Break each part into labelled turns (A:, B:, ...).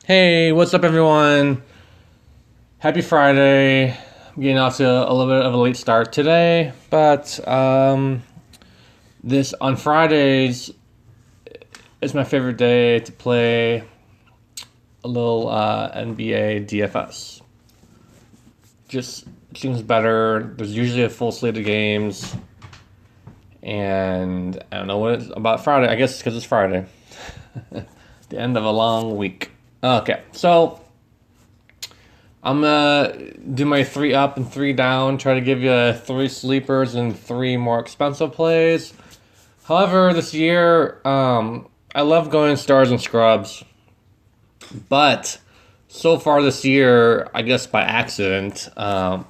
A: Hey, what's up, everyone? Happy Friday. I'm getting off to a little bit of a late start today, but this on Fridays is my favorite day to play a little NBA DFS. Just seems better. There's usually a full slate of games, and I don't know what it's about Friday. I guess it's because it's Friday, the end of a long week. Okay, so I'm gonna do my 3 up and 3 down, try to give you 3 sleepers and 3 more expensive plays. However, this year, I love going stars and scrubs, but so far this year, I guess by accident, I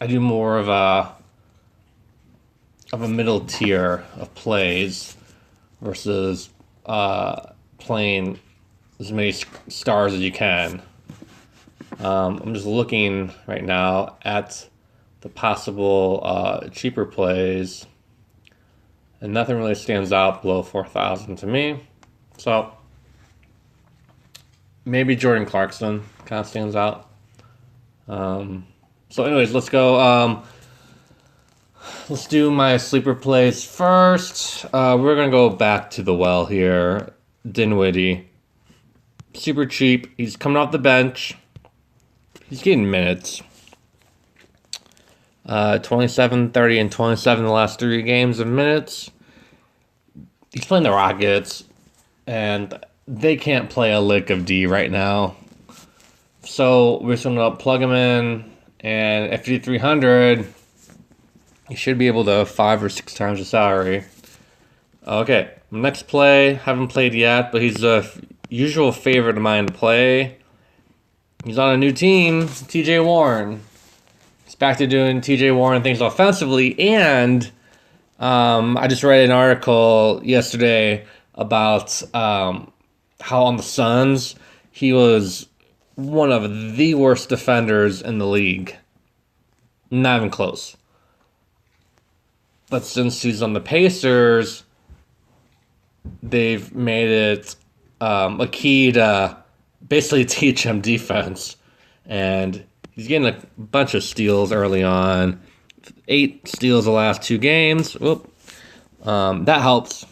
A: do more of a middle tier of plays versus playing as many stars as you can. I'm just looking right now at the possible cheaper plays, and nothing really stands out below 4,000 to me. So maybe Jordan Clarkson kind of stands out. So, anyways, let's go. Let's do my sleeper plays first. We're gonna go back to the well here. Dinwiddie, super cheap. He's coming off the bench. He's getting minutes. 27, 30, and 27 the last 3 games of minutes. He's playing the Rockets, and they can't play a lick of D right now. So we're just going to plug him in, and at 5,300, he should be able to 5 or 6 times the salary. Okay, next play, haven't played yet, but he's a usual favorite of mine to play. He's on a new team, TJ Warren. He's back to doing TJ Warren things offensively, and I just read an article yesterday about how on the Suns he was one of the worst defenders in the league. Not even close. But since he's on the Pacers, they've made it a key to basically teach him defense, and he's getting a bunch of steals early on. 8 steals the last 2 games. Whoop. That helps.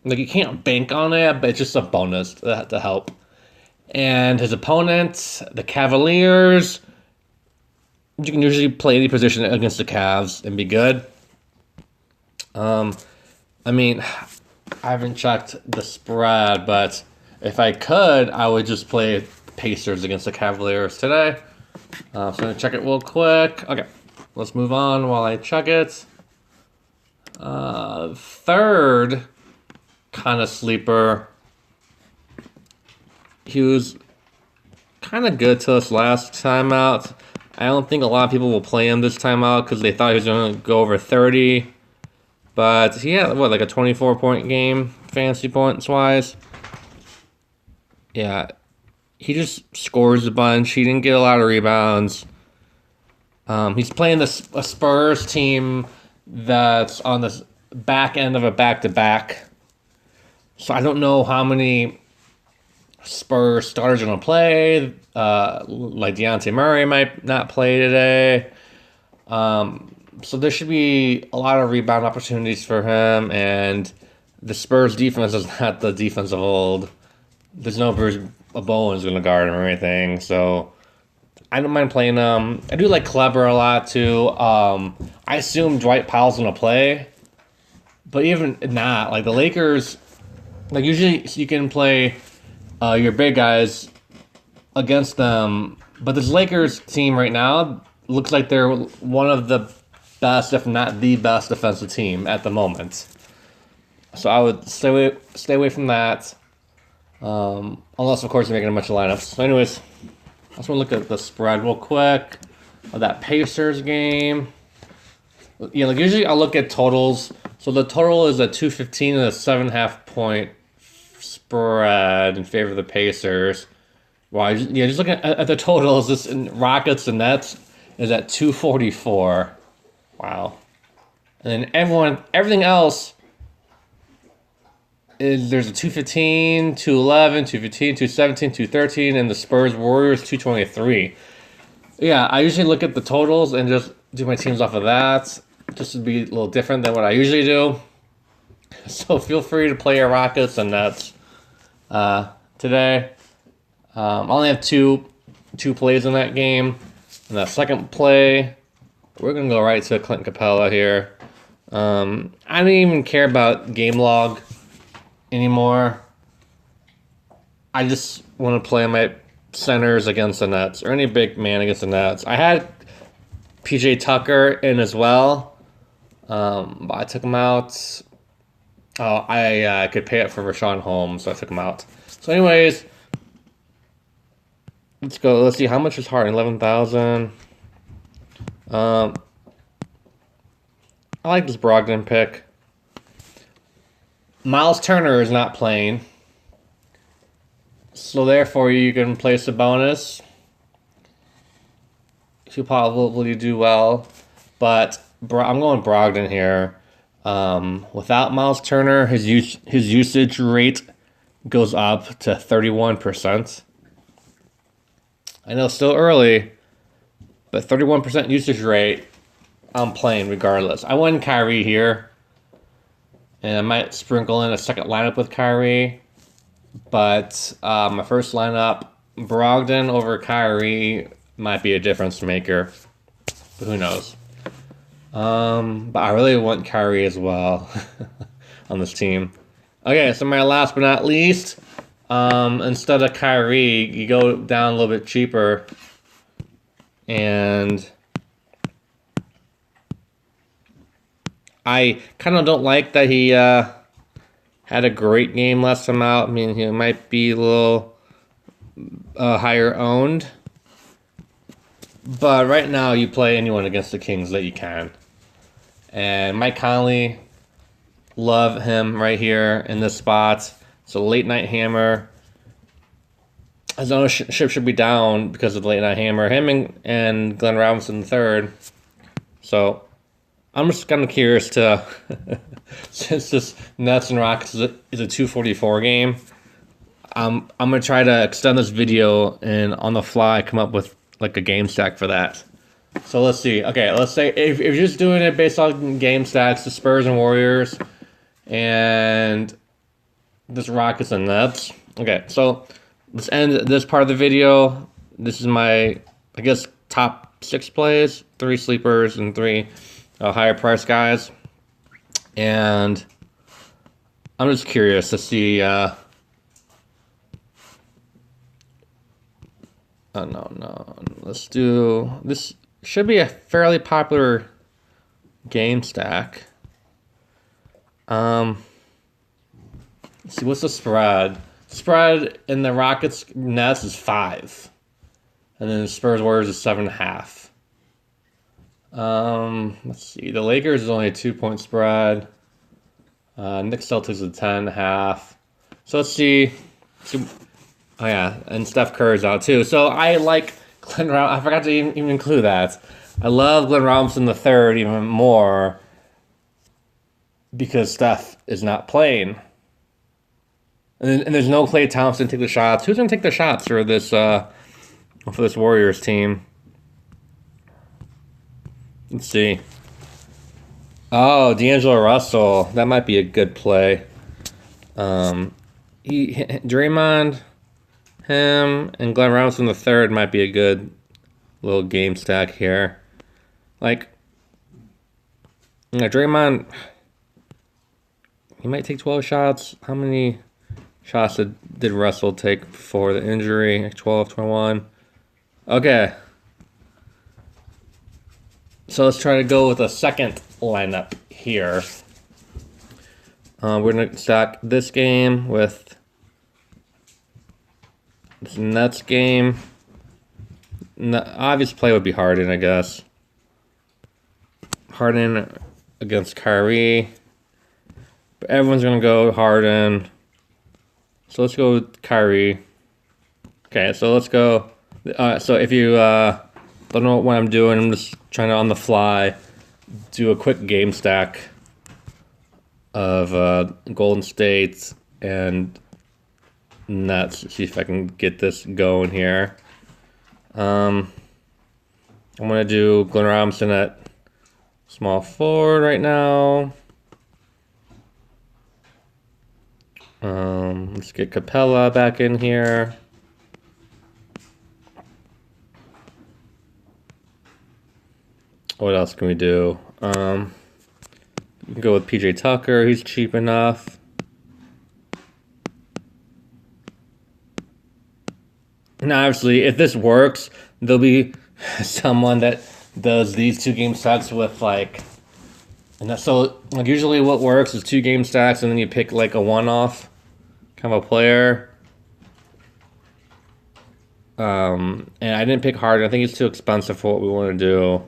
A: Like, you can't bank on it, but it's just a bonus to help. And his opponents, the Cavaliers, you can usually play any position against the Cavs and be good. I mean, I haven't checked the spread, but if I could, I would just play Pacers against the Cavaliers today. So I'm going to check it real quick. Okay, let's move on while I check it. Third kind of sleeper. He was kind of good to us last time out. I don't think a lot of people will play him this time out because they thought he was going to go over 30. But he had, like a 24-point game, fantasy points-wise. Yeah, he just scores a bunch. He didn't get a lot of rebounds. He's playing a Spurs team that's on the back end of a back-to-back. So I don't know how many Spurs starters are going to play. Like Dejounte Murray might not play today. So there should be a lot of rebound opportunities for him, and the Spurs defense is not the defense of old. There's no Bruce Bowen's going to guard him or anything, so I don't mind playing him. I do like Kleber a lot, too. I assume Dwight Powell's going to play, but even not. Like, the Lakers, like, usually you can play your big guys against them, but this Lakers team right now looks like they're one of the best, if not the best, defensive team at the moment. So I would stay away from that. Unless, of course, you're making a bunch of lineups. So anyways, I just want to look at the spread real quick of that Pacers game. Yeah, like usually I'll look at totals. So the total is a 215 and a 7.5 point spread in favor of the Pacers. Well, just looking at the totals, this in Rockets and Nets is at 244. Wow. And then everything else there's a 215, 211, 215, 217, 213, and the Spurs Warriors 223. Yeah, I usually look at the totals and just do my teams off of that, just to be a little different than what I usually do. So feel free to play your Rockets and Nets today. I only have two plays in that game. And that second play, we're gonna go right to Clint Capella here. I don't even care about game log anymore. I just want to play my centers against the Nets, or any big man against the Nets. I had PJ Tucker in as well, but I took him out. Oh, I could pay it for Rashawn Holmes, so I took him out. So anyways, let's go. Let's see, how much is Harden? 11,000. I like this Brogdon pick. Miles Turner is not playing, so therefore you can place a bonus. He'll probably do well, but I'm going Brogdon here. Without Miles Turner, his usage rate goes up to 31%. I know, still early, but 31% usage rate, I'm playing regardless. I won Kyrie here, and I might sprinkle in a second lineup with Kyrie, but my first lineup, Brogdon over Kyrie, might be a difference maker, but who knows. But I really want Kyrie as well on this team. Okay, so my last but not least, instead of Kyrie, you go down a little bit cheaper, and I kind of don't like that he had a great game last time out. I mean, he might be a little higher owned, but right now you play anyone against the Kings that you can. And Mike Conley, love him right here in this spot. So late night hammer. His ownership should be down because of the late night hammer. Him and Glenn Robinson III. So I'm just kind of curious to, since this Nets and Rockets is a 244 game, I'm gonna try to extend this video and on the fly come up with like a game stack for that. So let's see. Okay, let's say if you're just doing it based on game stacks, the Spurs and Warriors, and this Rockets and Nets. Okay, so let's end this part of the video. This is my, I guess, top 6 plays, 3 sleepers and 3 higher price guys. And I'm just curious to see. Oh no. Let's do this. Should be a fairly popular game stack. Let's see, what's the spread? Spread in the Rockets Nets is 5. And then the Spurs Warriors is 7.5. Let's see. The Lakers is only a 2-point spread. Knicks Celtics is a 10.5. So let's see. Oh yeah, and Steph Curry's out too. So I like Glenn Robinson. I forgot to even include that. I love Glenn Robinson III even more because Steph is not playing. And there's no Klay Thompson to take the shots. Who's going to take the shots for this Warriors team? Let's see. Oh, D'Angelo Russell. That might be a good play. Draymond, him, and Glenn Robinson III might be a good little game stack here. Like, Draymond, he might take 12 shots. How many shots did Russell take before the injury? Like 12, 21. Okay. So let's try to go with a second lineup here. We're going to stack this game with this Nets game. The obvious play would be Harden, I guess. Harden against Kyrie. But everyone's going to go Harden. So let's go with Kyrie. Okay, so let's go. So if you don't know what I'm doing, I'm just trying to, on the fly, do a quick game stack of Golden State and Nets. See if I can get this going here. I'm gonna do Glenn Robinson at small forward right now. Let's get Capella back in here. What else can we do? We can go with PJ Tucker. He's cheap enough. Now, obviously, if this works, there'll be someone that does these 2-game stacks with like, and so like usually what works is 2-game stacks, and then you pick like a one-off kind of a player. And I didn't pick Harden. I think it's too expensive for what we want to do.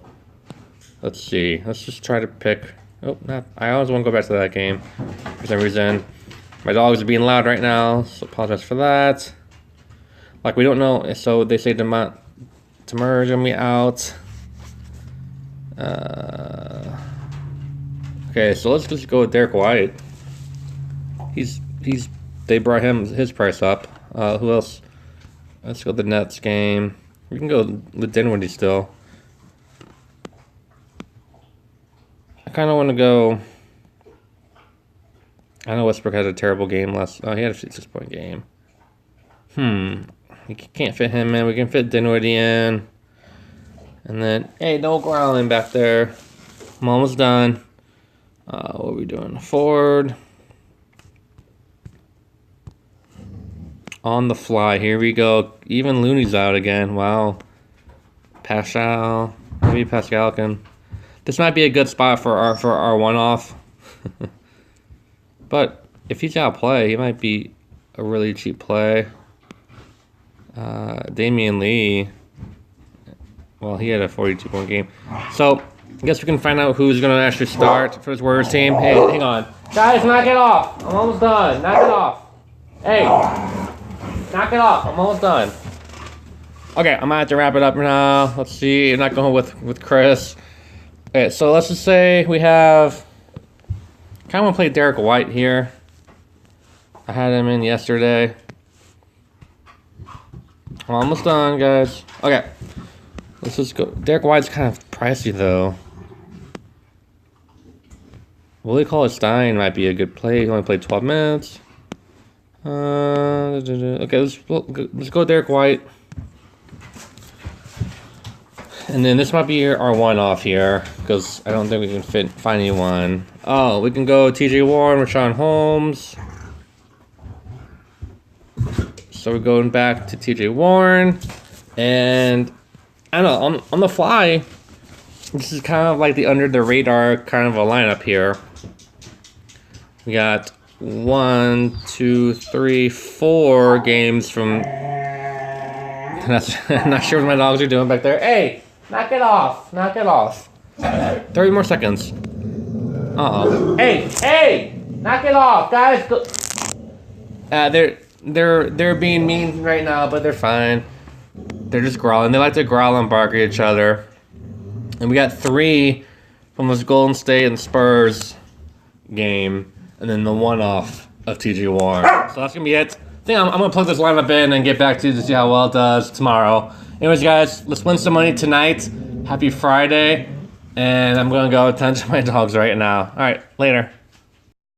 A: Let's see. Let's just try to pick. Oh, I always want to go back to that game for some reason. My dogs are being loud right now, so apologize for that. Like, we don't know. So they say Tamer's gonna be out. Okay, so let's just go with Derek White. They brought his price up. Who else? Let's go the Nets game. We can go with Dinwiddie still. I kind of want to go. I know Westbrook had a terrible game last. Oh, he had a 6-point game. We can't fit him in. We can fit Dinwiddie in. And then, hey, no growling back there. I'm almost done. What are we doing? Forward. On the fly. Here we go. Even Looney's out again. Wow. Pascal. Maybe Pascal can. This might be a good spot for our one-off. But if he's out of play, he might be a really cheap play. Damian Lee. Well, he had a 42-point game. So, I guess we can find out who's going to actually start for this Warriors team. Hey, hang on. Guys, knock it off. I'm almost done. Knock it off. Hey. Knock it off. I'm almost done. Okay, I'm going to have to wrap it up now. Let's see. I'm not going with Chris. Okay, so let's just say we have... kind of want to play Derek White here. I had him in yesterday. I'm almost done, guys. Okay. Let's just go. Derek White's kind of pricey, though. Willie Cauley-Stein might be a good play. He only played 12 minutes. Okay, let's go Derek White. And then this might be our one-off here, because I don't think we can find anyone. Oh, we can go TJ Warren, Rashawn Holmes. So we're going back to TJ Warren. And I don't know, on the fly, this is kind of like the under-the-radar kind of a lineup here. We got 1, 2, 3, 4 games from... I'm not sure what my dogs are doing back there. Hey! Knock it off. Knock it off. 30 more seconds. Uh-oh. Hey! Knock it off, guys. Go. They're being mean right now, but they're fine. They're just growling. They like to growl and bark at each other. And we got 3 from this Golden State and Spurs game, and then the one-off of TJ Warren. So that's gonna be it. I think I'm gonna plug this lineup in and get back to you to see how well it does tomorrow. Anyways, guys, let's win some money tonight. Happy Friday. And I'm going to go attend to my dogs right now. All right, later.